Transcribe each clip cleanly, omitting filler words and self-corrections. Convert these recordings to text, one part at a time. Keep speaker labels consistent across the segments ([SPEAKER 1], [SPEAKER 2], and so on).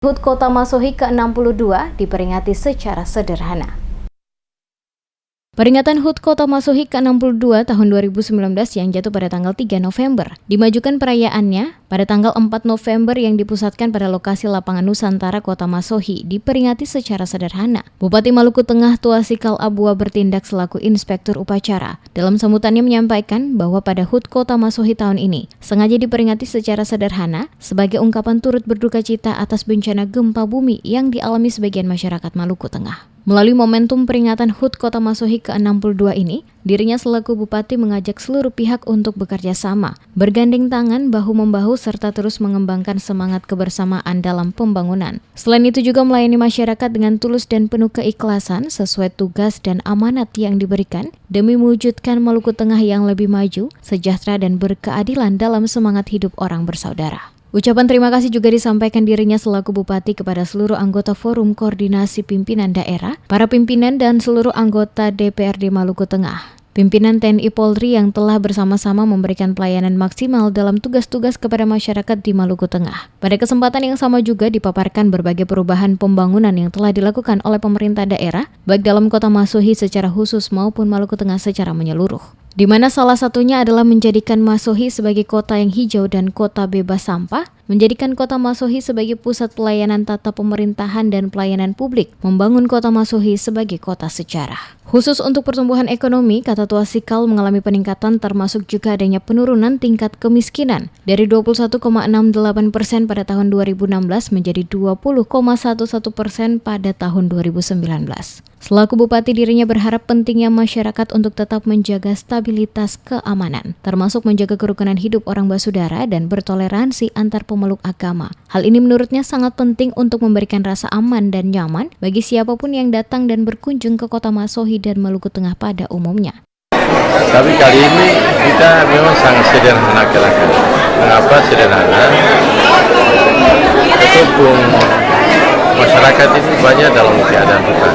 [SPEAKER 1] HUT Kota Masohi ke-62 diperingati secara sederhana. Peringatan HUT Kota Masohi ke-62 tahun 2019 yang jatuh pada tanggal 3 November dimajukan perayaannya pada tanggal 4 November yang dipusatkan pada lokasi lapangan Nusantara Kota Masohi diperingati secara sederhana. Bupati Maluku Tengah Tuasikal Abua bertindak selaku inspektur upacara. Dalam sambutannya menyampaikan bahwa pada HUT Kota Masohi tahun ini sengaja diperingati secara sederhana sebagai ungkapan turut berduka cita atas bencana gempa bumi yang dialami sebagian masyarakat Maluku Tengah. Melalui momentum peringatan HUT Kota Masohi ke-62 ini, dirinya selaku bupati mengajak seluruh pihak untuk bekerja sama, bergandeng tangan bahu-membahu serta terus mengembangkan semangat kebersamaan dalam pembangunan. Selain itu juga melayani masyarakat dengan tulus dan penuh keikhlasan sesuai tugas dan amanat yang diberikan demi mewujudkan Maluku Tengah yang lebih maju, sejahtera dan berkeadilan dalam semangat hidup orang bersaudara. Ucapan terima kasih juga disampaikan dirinya selaku bupati kepada seluruh anggota Forum Koordinasi Pimpinan Daerah, para pimpinan dan seluruh anggota DPRD Maluku Tengah. Pimpinan TNI Polri yang telah bersama-sama memberikan pelayanan maksimal dalam tugas-tugas kepada masyarakat di Maluku Tengah. Pada kesempatan yang sama juga dipaparkan berbagai perubahan pembangunan yang telah dilakukan oleh pemerintah daerah, baik dalam Kota Masohi secara khusus maupun Maluku Tengah secara menyeluruh. Di mana salah satunya adalah menjadikan Masohi sebagai kota yang hijau dan kota bebas sampah, menjadikan Kota Masohi sebagai pusat pelayanan tata pemerintahan dan pelayanan publik, membangun Kota Masohi sebagai kota sejarah. Khusus untuk pertumbuhan ekonomi, kata Tuasikal mengalami peningkatan termasuk juga adanya penurunan tingkat kemiskinan dari 21,68% pada tahun 2016 menjadi 20,11% pada tahun 2019. Selaku bupati dirinya berharap pentingnya masyarakat untuk tetap menjaga stabilitas keamanan, termasuk menjaga kerukunan hidup orang basudara dan bertoleransi antar pemeluk agama. Hal ini menurutnya sangat penting untuk memberikan rasa aman dan nyaman bagi siapapun yang datang dan berkunjung ke Kota Masohi dan Maluku Tengah pada umumnya.
[SPEAKER 2] Tapi kali ini kita memang sangat sederhana kelakuan. Mengapa sederhana? Ketepung masyarakat ini banyak dalam keadaan duka.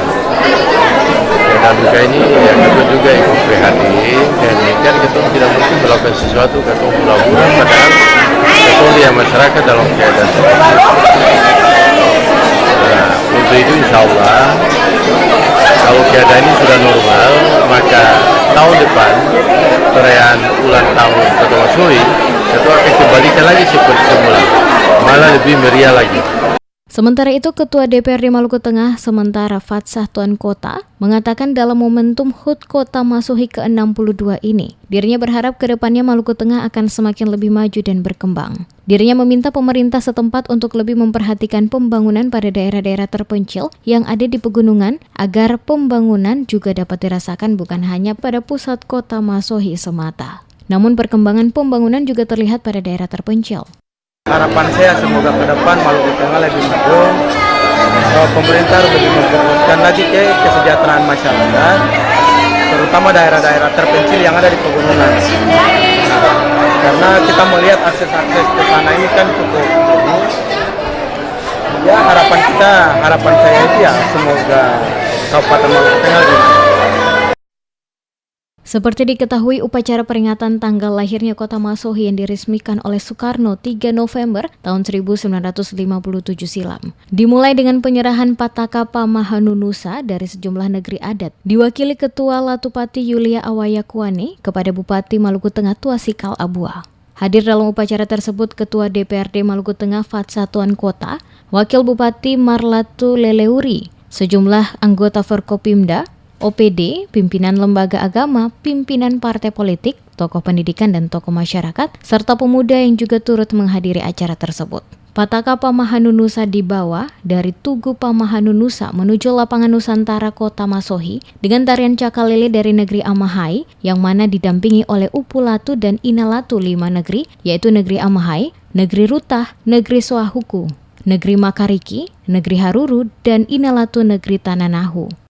[SPEAKER 2] Keadaan duka ini yang kedua juga ikut prihatin dan kan kita tidak mungkin melakukan sesuatu ketemu pura-pura padahal ketemu lihat masyarakat dalam keadaan seperti itu. Nah, untuk itu insya Allah kalau keadaan ini sudah normal, maka tahun depan perayaan ulang tahun Kota Masohi itu akan kembalikan lagi seperti semula, malah lebih meriah lagi.
[SPEAKER 1] Sementara itu, Ketua DPRD Maluku Tengah sementara Fatsah Tuan Kota mengatakan dalam momentum HUT Kota Masohi ke-62 ini, dirinya berharap ke depannya Maluku Tengah akan semakin lebih maju dan berkembang. Dirinya meminta pemerintah setempat untuk lebih memperhatikan pembangunan pada daerah-daerah terpencil yang ada di pegunungan agar pembangunan juga dapat dirasakan bukan hanya pada pusat Kota Masohi semata. Namun perkembangan pembangunan juga terlihat pada daerah terpencil.
[SPEAKER 3] Harapan saya semoga ke depan Maluku Tengah lebih maju, pemerintah lebih memfokuskan lagi ke kesejahteraan masyarakat, terutama daerah-daerah terpencil yang ada di pegunungan. Karena kita melihat akses-akses ke sana ini kan cukup. Ya harapan saya itu ya semoga Kabupaten Maluku Tengah lebih maju.
[SPEAKER 1] Seperti diketahui, upacara peringatan tanggal lahirnya Kota Masohi yang diresmikan oleh Soekarno 3 November tahun 1957 silam. Dimulai dengan penyerahan Pataka Pamahanunusa dari sejumlah negeri adat, diwakili Ketua Latupati Yulia Awayakuane kepada Bupati Maluku Tengah Tuasikal Abua. Hadir dalam upacara tersebut Ketua DPRD Maluku Tengah Fatsah Tuan Kota, Wakil Bupati Marlatu Leleuri, sejumlah anggota Forkopimda, OPD, pimpinan lembaga agama, pimpinan partai politik, tokoh pendidikan dan tokoh masyarakat, serta pemuda yang juga turut menghadiri acara tersebut. Pataka Pamahanunusa dibawa dari Tugu Pamahanunusa menuju lapangan Nusantara Kota Masohi dengan tarian cakalele dari negeri Amahai yang mana didampingi oleh Upulatu dan Inalatu 5 negeri, yaitu negeri Amahai, negeri Rutah, negeri Swahuku, negeri Makariki, negeri Haruru, dan Inalatu negeri Tananahu.